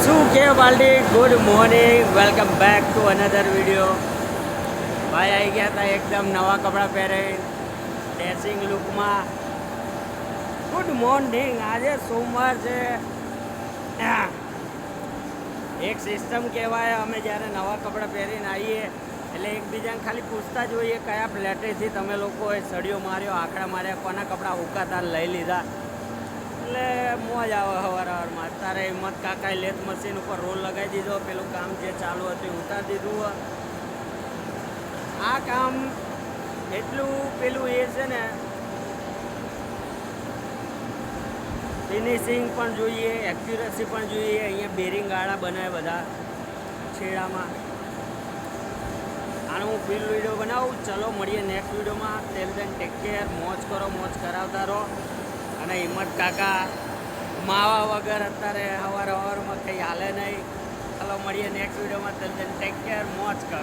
શું કે બાલડી, good morning, welcome back to another video. ભાઈ આવી ગયા હતા એકદમ નવા કપડાં પહેરે ડ્રેસિંગ લુકમાં. Good morning. આજે સોમવાર છે. એક સિસ્ટમ કહેવાય, અમે જ્યારે નવા કપડાં પહેરીને આવીએ એટલે એકબીજાને ખાલી પૂછતા જ હોઈએ કયા પ્લેટેથી તમે લોકોએ સળિયો માર્યો, આંકડા માર્યા, કોના કપડાં ઉકાતા લઈ લીધા. એટલે મોજ આવે હવારમાં. અત્યારે હિંમત કાકાએ લેથ મશીન ઉપર રોલ લગાવી દીધો. પેલું કામ જે ચાલુ હતું ઉતારી દીધું. આ કામ એટલું પેલું એ છે ને, ફિનિશિંગ પણ જોઈએ, એક્યુરેસી પણ જોઈએ. અહીંયા બેરિંગ ગાળા બનાવે બધા છેડામાં. આનો હું ફિલ વિડીયો બનાવું. ચલો મળીએ નેક્સ્ટ વિડીયોમાં. ટેલ દેન ટેક કેર. મોજ કરો, મોજ કરાવતા રહો. અને હિંમત કાકા માવા વગર અત્યારે સવારમાં કંઈ હાલે નહીં. ચાલો મળીએ નેક્સ્ટ વિડીયોમાં. ટેલ દેન ટેક કેર. મોજ કરો.